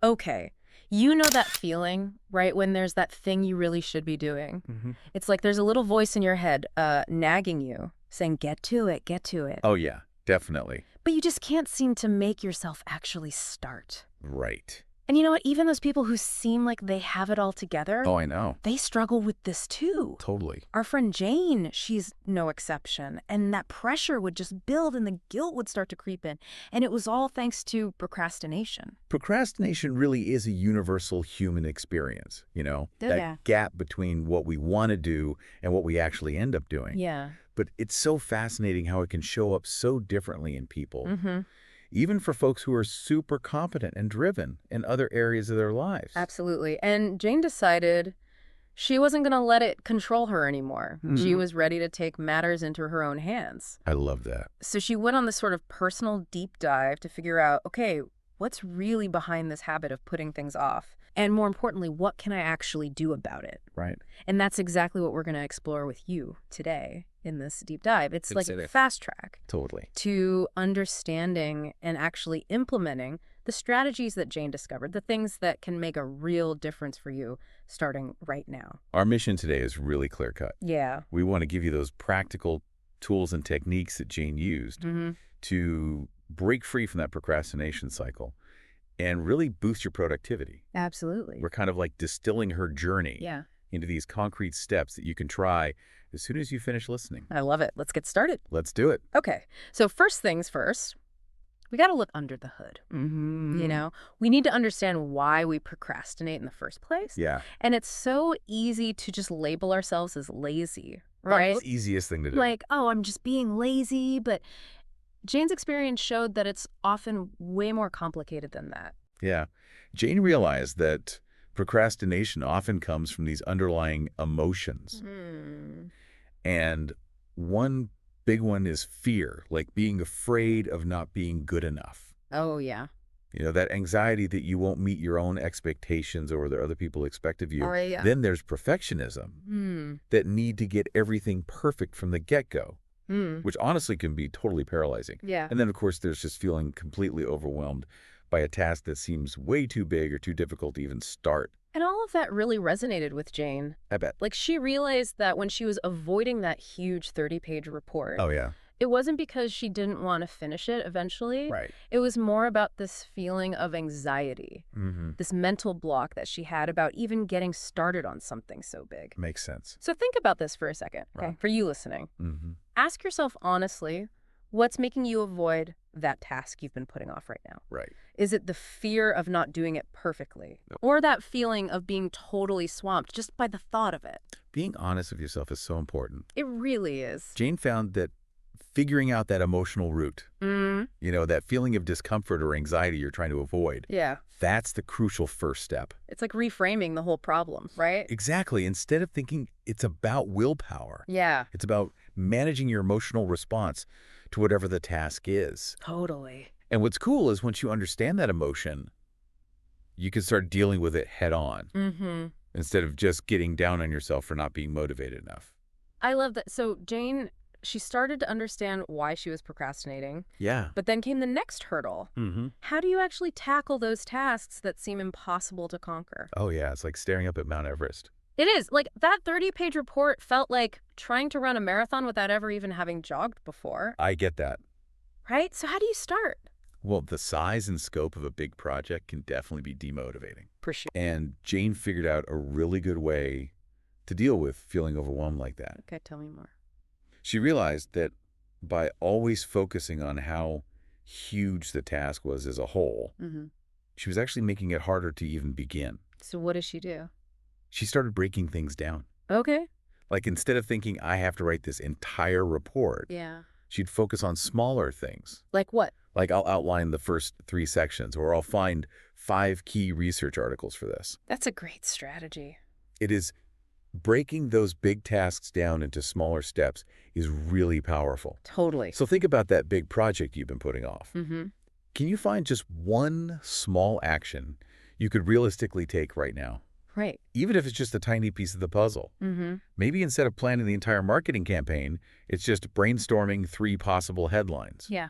Okay. You know that feeling, right? When there's that thing you really should be doing. Hmm. It's like there's a little voice in your head nagging you, saying, get to it, get to it. Oh, yeah, definitely. But you just can't seem to make yourself actually start. Right. And you know what? Even those people who seem like they have it all together, Oh, I know. they struggle with this too. Totally. Our friend Jane, she's no exception. And that pressure would just build and the guilt would start to creep in. And it was all thanks to procrastination. Procrastination really is a universal human experience, Oh, that yeah. gap between what we want to do and what we actually end up doing. Yeah. But it's so fascinating how it can show up so differently in people, Mm-hmm. even for folks who are super competent and driven in other areas of their lives. Absolutely. And Jane decided she wasn't going to let it control her anymore. She Mhm. was ready to take matters into her own hands. I love that. So she went on this sort of personal deep dive to figure out, okay, what's really behind this habit of putting things off? And more importantly, what can I actually do about it? Right. And that's exactly what we're going to explore with you today in this deep dive. It's like Consider. a fast track Totally. to understanding and actually implementing the strategies that Jane discovered, the things that can make a real difference for you starting right now. Our mission today is really clear-cut. Yeah. We want to give you those practical tools and techniques that Jane used Mm-hmm. to break free from that procrastination cycle and really boost your productivity. Absolutely. We're kind of like distilling her journey Yeah. into these concrete steps that you can try as soon as you finish listening. I love it. Let's get started. Let's do it. Okay. So first things first, we got to look under the hood. Mm-hmm. We need to understand why we procrastinate in the first place. Yeah. And it's so easy to just label ourselves as lazy, Right. right? It's the easiest thing to do. Like, oh, I'm just being lazy. But Jane's experience showed that it's often way more complicated than that. Yeah. Jane realized that procrastination often comes from these underlying emotions. And one big one is fear, like being afraid of not being good enough. Oh, yeah. That anxiety that you won't meet your own expectations or that other people expect of you. Oh, yeah. Then there's perfectionism, that need to get everything perfect from the get-go, which honestly can be totally paralyzing. Yeah. And then, of course, there's just feeling completely overwhelmed by a task that seems way too big or too difficult to even start. And all of that really resonated with Jane. I bet. Like, she realized that when she was avoiding that huge 30-page report, Oh, yeah. it wasn't because she didn't want to finish it eventually. Right. It was more about this feeling of anxiety, Mm-hmm. this mental block that she had about even getting started on something so big. Makes sense. So think about this for a second, okay? Right. For you listening. Mm-hmm. Ask yourself honestly, what's making you avoid that task you've been putting off right now? Right. Is it the fear of not doing it perfectly? Nope. Or that feeling of being totally swamped just by the thought of it? Being honest with yourself is so important. It really is. Jane found that figuring out that emotional root, that feeling of discomfort or anxiety you're trying to avoid, Yeah. that's the crucial first step. It's like reframing the whole problem, right? Exactly. Instead of thinking it's about willpower, Yeah. it's about managing your emotional response to whatever the task is. Totally. And what's cool is once you understand that emotion, you can start dealing with it head on instead of just getting down on yourself for not being motivated enough. I love that. So Jane, she started to understand why she was procrastinating, Yeah. but then came the next hurdle. How do you actually tackle those tasks that seem impossible to conquer? Oh, yeah. It's like staring up at Mount Everest. It is. Like, that 30-page report felt like trying to run a marathon without ever even having jogged before, I get that. right? So how do you start? Well, the size and scope of a big project can definitely be demotivating. For sure. And Jane figured out a really good way to deal with feeling overwhelmed like that. Okay, tell me more. She realized that by always focusing on how huge the task was as a whole, she was actually making it harder to even begin. So what does she do? She started breaking things down. Okay. Like instead of thinking, I have to write this entire report, Yeah. she'd focus on smaller things. Like what? Like I'll outline the first 3 sections, or I'll find 5 key research articles for this. That's a great strategy. It is breaking those big tasks down into smaller steps is really powerful. Totally. So think about that big project you've been putting off. Mm-hmm. Can you find just one small action you could realistically take right now? Right. Even if it's just a tiny piece of the puzzle. Mm-hmm. Maybe instead of planning the entire marketing campaign, it's just brainstorming 3 possible headlines. Yeah.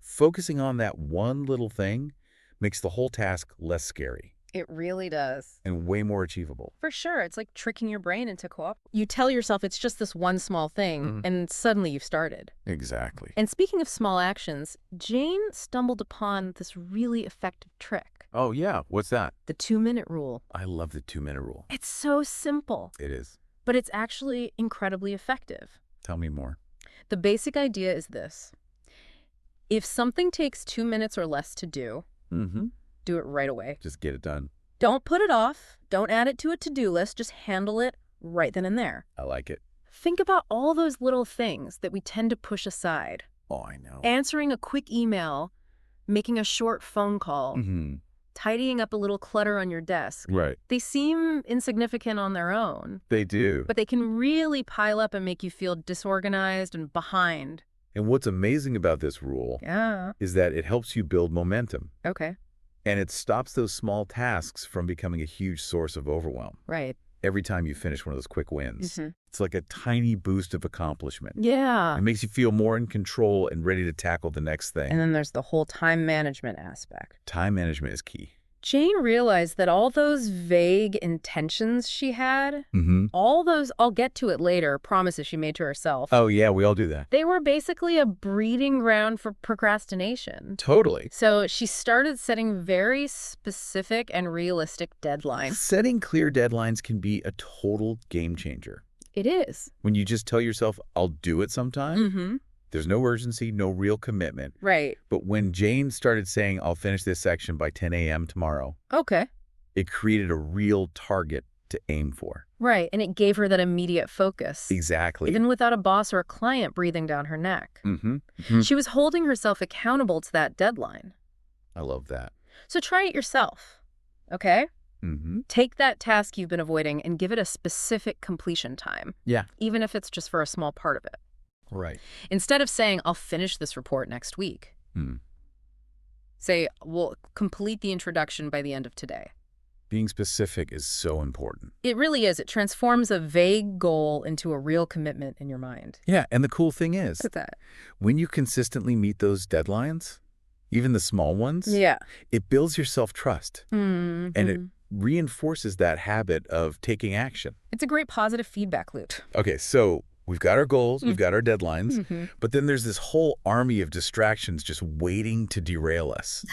Focusing on that one little thing makes the whole task less scary It really does. and way more achievable. For sure. It's like tricking your brain into co-op. You tell yourself it's just this one small thing, Mhm. and suddenly you've started. Exactly. And speaking of small actions, Jane stumbled upon this really effective trick. Oh, yeah. What's that? The 2-minute rule. I love the 2-minute rule. It's so simple, It is. but it's actually incredibly effective. Tell me more. The basic idea is this. If something takes 2 minutes or less to do, Mm-hmm. do it right away. Just get it done. Don't put it off. Don't add it to a to-do list. Just handle it right then and there. I like it. Think about all those little things that we tend to push aside. Oh, I know. Answering a quick email, making a short phone call, Mm-hmm. tidying up a little clutter on your desk. Right. They seem insignificant on their own, They do. but they can really pile up and make you feel disorganized and behind. And what's amazing about this rule Yeah. is that it helps you build momentum. Okay. And it stops those small tasks from becoming a huge source of overwhelm. Right. Every time you finish one of those quick wins, Mhm. it's like a tiny boost of accomplishment. Yeah. It makes you feel more in control and ready to tackle the next thing. And then there's the whole time management aspect. Time management is key. Jane realized that all those vague intentions she had, Mm-hmm. all those, I'll get to it later, promises she made to herself, Oh, yeah, we all do that. they were basically a breeding ground for procrastination. Totally. So she started setting very specific and realistic deadlines. Setting clear deadlines can be a total game changer. It is. When you just tell yourself, I'll do it sometime, Mm-hmm. there's no urgency, no real commitment. Right. But when Jane started saying, I'll finish this section by 10 a.m. tomorrow, Okay. it created a real target to aim for. Right. And it gave her that immediate focus. Exactly. Even without a boss or a client breathing down her neck. Mm-hmm. She was holding herself accountable to that deadline. I love that. So try it yourself. Okay? Mm-hmm. Take that task you've been avoiding and give it a specific completion time, Yeah. even if it's just for a small part of it. Right. Instead of saying, I'll finish this report next week, say, we'll complete the introduction by the end of today. Being specific is so important. It really is. It transforms a vague goal into a real commitment in your mind. Yeah, and the cool thing is, Look at that. when you consistently meet those deadlines, even the small ones, Yeah. it builds your self-trust. Mm-hmm. And it reinforces that habit of taking action. It's a great positive feedback loop. Okay, so we've got our goals, we've got our deadlines, Mm-hmm. but then there's this whole army of distractions just waiting to derail us.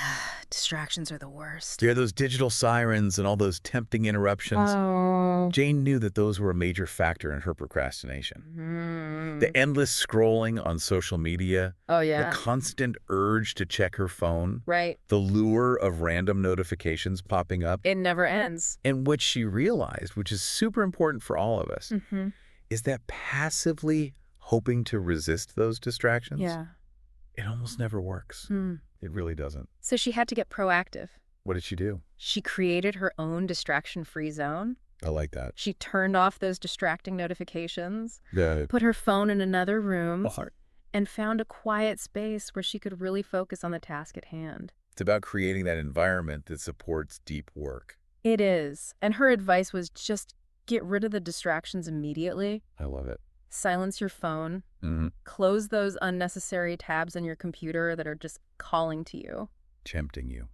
Distractions are the worst. There are those digital sirens and all those tempting interruptions. Oh. Jane knew that those were a major factor in her procrastination. Mm. The endless scrolling on social media, Oh, the yeah. constant urge to check her phone, Right. the lure of random notifications popping up. It never ends. And what she realized, which is super important for all of us, Mm-hmm. is that passively hoping to resist those distractions, Yeah. it almost never works. Mm. It really doesn't. So she had to get proactive. What did she do? She created her own distraction-free zone. I like that. She turned off those distracting notifications, The put her phone in another room, heart. and found a quiet space where she could really focus on the task at hand. It's about creating that environment that supports deep work. It is. And her advice was just get rid of the distractions immediately. I love it. Silence your phone. Mm-hmm. Close those unnecessary tabs on your computer that are just calling to you. Tempting you.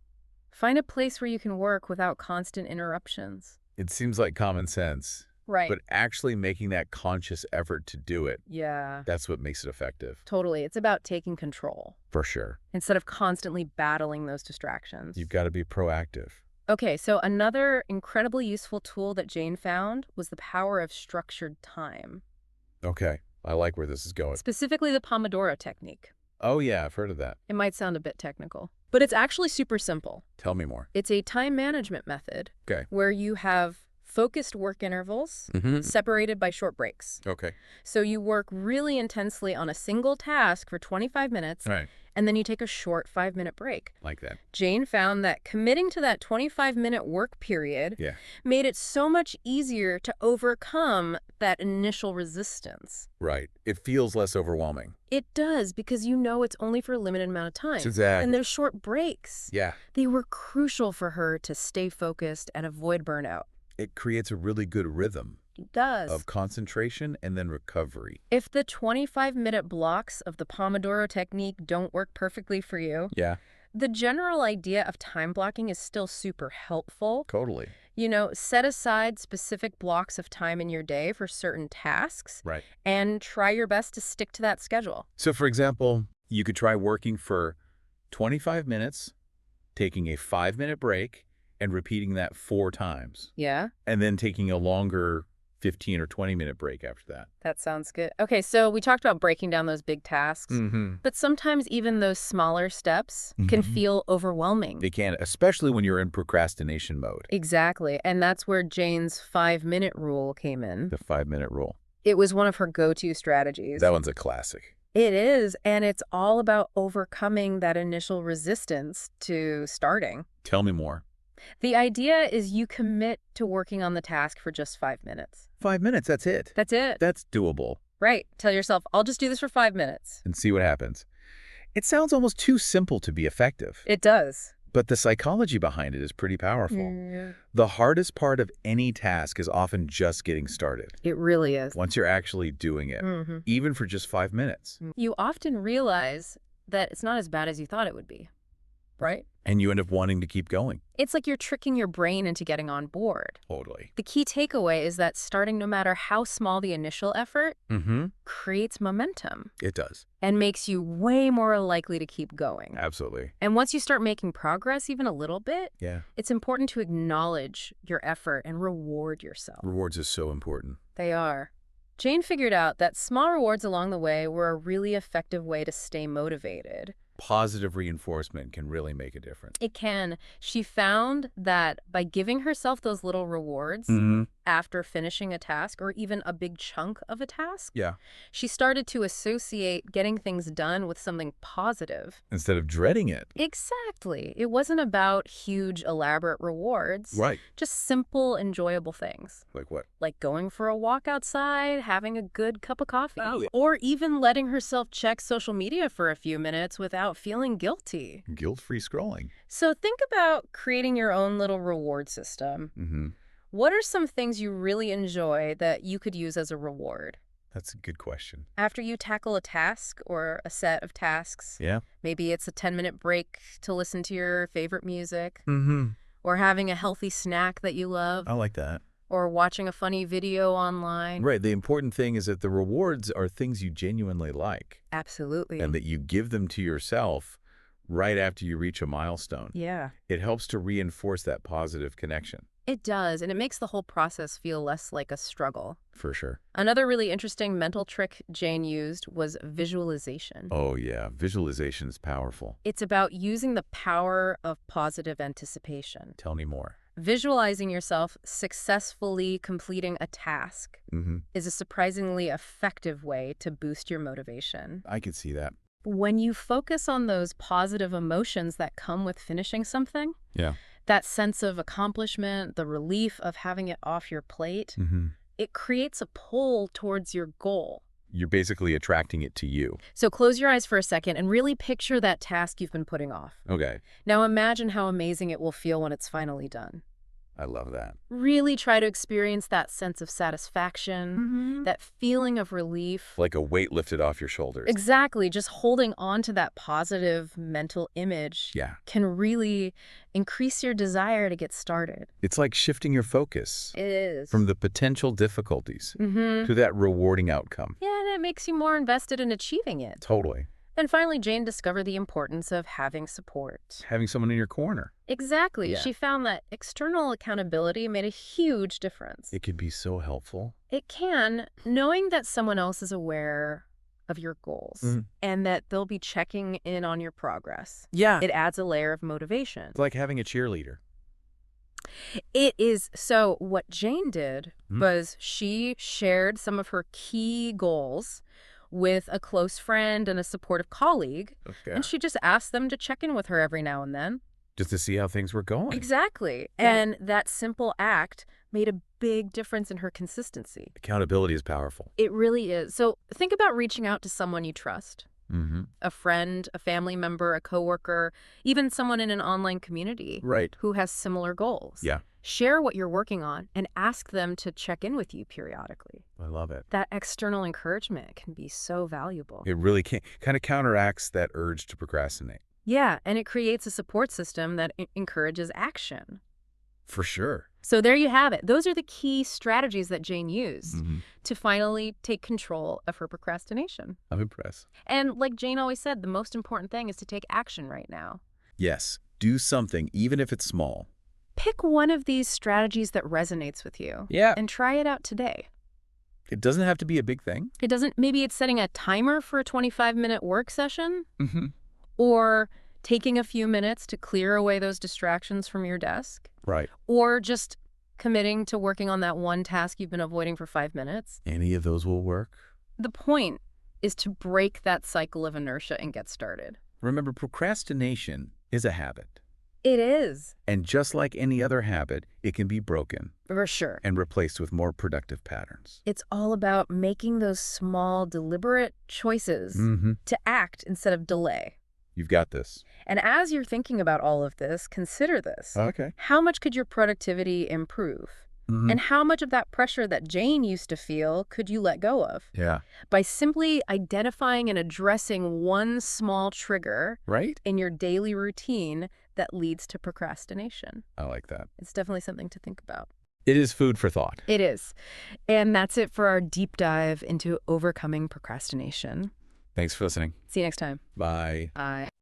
Find a place where you can work without constant interruptions. It seems like common sense, Right. but actually making that conscious effort to do it, Yeah. that's what makes it effective. Totally. It's about taking control For sure. instead of constantly battling those distractions. You've got to be proactive. Okay, so another incredibly useful tool that Jane found was the power of structured time, Okay. I like where this is going. specifically the Pomodoro technique. Oh, yeah, I've heard of that. It might sound a bit technical, but it's actually super simple. Tell me more. It's a time management method Okay. where you have focused work intervals Mm-hmm. separated by short breaks. Okay. So you work really intensely on a single task for 25 minutes, All right. and then you take a short 5-minute break. Like that. Jane found that committing to that 25-minute work period Yeah. made it so much easier to overcome that initial resistance. Right. It feels less overwhelming. It does, because you know it's only for a limited amount of time. Exactly. And those short breaks, Yeah. they were crucial for her to stay focused and avoid burnout. It creates a really good rhythm It does. of concentration and then recovery. If the 25-minute blocks of the Pomodoro technique don't work perfectly for you, Yeah. The general idea of time blocking is still super helpful. Totally. Set aside specific blocks of time in your day for certain tasks Right. and try your best to stick to that schedule. So, for example, you could try working for 25 minutes, taking a 5-minute break, and repeating that 4 times, Yeah, and then taking a longer 15 or 20-minute break after that. that sounds good. Okay, so we talked about breaking down those big tasks, Mm-hmm. but sometimes even those smaller steps can feel overwhelming. They can, especially when you're in procrastination mode. Exactly, and that's where Jane's 5-minute rule came in. The 5-minute rule. It was one of her go-to strategies. That one's a classic. It is, and it's all about overcoming that initial resistance to starting. Tell me more. The idea is you commit to working on the task for just 5 minutes. 5 minutes, that's it. That's it. That's doable. Right. Tell yourself, I'll just do this for 5 minutes. And see what happens. It sounds almost too simple to be effective. It does. But the psychology behind it is pretty powerful. Yeah. The hardest part of any task is often just getting started. It really is. Once you're actually doing it, even for just 5 minutes. You often realize that it's not as bad as you thought it would be, right? And you end up wanting to keep going. It's like you're tricking your brain into getting on board. Totally. The key takeaway is that starting, no matter how small the initial effort, creates momentum It does. and makes you way more likely to keep going. Absolutely. And once you start making progress even a little bit, Yeah. it's important to acknowledge your effort and reward yourself. Rewards is so important. They are. Jane figured out that small rewards along the way were a really effective way to stay motivated. Positive reinforcement can really make a difference. It can. She found that by giving herself those little rewards after finishing a task or even a big chunk of a task, Yeah. she started to associate getting things done with something positive. Instead of dreading it. Exactly. It wasn't about huge, elaborate rewards. Right. Just simple, enjoyable things. Like what? Like going for a walk outside, having a good cup of coffee. Oh, yeah. Or even letting herself check social media for a few minutes without feeling guilty. Guilt-free scrolling. So think about creating your own little reward system. What are some things you really enjoy that you could use as a reward? That's a good question. After you tackle a task or a set of tasks, Yeah. maybe it's a 10-minute break to listen to your favorite music, Mm-hmm. or having a healthy snack that you love, I like that. or watching a funny video online. Right. The important thing is that the rewards are things you genuinely like Absolutely. and that you give them to yourself right after you reach a milestone. Yeah. It helps to reinforce that positive connection. It does, and it makes the whole process feel less like a struggle. For sure. Another really interesting mental trick Jane used was visualization. Oh, yeah. Visualization is powerful. It's about using the power of positive anticipation. Tell me more. Visualizing yourself successfully completing a task is a surprisingly effective way to boost your motivation. I could see that. When you focus on those positive emotions that come with finishing something, Yeah. that sense of accomplishment, the relief of having it off your plate, it creates a pull towards your goal. You're basically attracting it to you. So close your eyes for a second and really picture that task you've been putting off. Okay. Now imagine how amazing it will feel when it's finally done. I love that. Really try to experience that sense of satisfaction, that feeling of relief. Like a weight lifted off your shoulders. Exactly. Just holding on to that positive mental image Yeah. can really increase your desire to get started. It's like shifting your focus It is. from the potential difficulties to that rewarding outcome. Yeah, and it makes you more invested in achieving it. Totally. And finally, Jane discovered the importance of having support. Having someone in your corner. Exactly. Yeah. She found that external accountability made a huge difference. It can be so helpful. It can, knowing that someone else is aware of your goals and that they'll be checking in on your progress. Yeah. It adds a layer of motivation. It's like having a cheerleader. It is. So what Jane did was she shared some of her key goals with a close friend and a supportive colleague, Okay. and she just asked them to check in with her every now and then. Just to see how things were going. Exactly. Yeah. And that simple act made a big difference in her consistency. Accountability is powerful. It really is. So think about reaching out to someone you trust. Mm-hmm. A friend, a family member, a coworker, even someone in an online community Right. who has similar goals. Yeah. Share what you're working on and ask them to check in with you periodically. I love it. That external encouragement can be so valuable. It really kind of counteracts that urge to procrastinate. Yeah, and it creates a support system that encourages action. For sure. So there you have it. Those are the key strategies that Jane used Hmm. to finally take control of her procrastination. I'm impressed. And like Jane always said, the most important thing is to take action right now. Yes, do something, even if it's small. Pick one of these strategies that resonates with you Yeah. and try it out today. It doesn't have to be a big thing. It doesn't, maybe it's setting a timer for a 25-minute work session Mm-hmm. or taking a few minutes to clear away those distractions from your desk Right. or just committing to working on that one task you've been avoiding for 5 minutes. Any of those will work. The point is to break that cycle of inertia and get started. Remember, procrastination is a habit. It is. And just like any other habit, it can be broken For sure. and replaced with more productive patterns. It's all about making those small, deliberate choices Mm-hmm. to act instead of delay. You've got this. And as you're thinking about all of this, consider this. Okay. How much could your productivity improve? Mm-hmm. And how much of that pressure that Jane used to feel could you let go of? Yeah. By simply identifying and addressing one small trigger Right? in your daily routine that leads to procrastination. I like that. It's definitely something to think about. It is food for thought. It is. And that's it for our deep dive into overcoming procrastination. Thanks for listening. See you next time. Bye. Bye.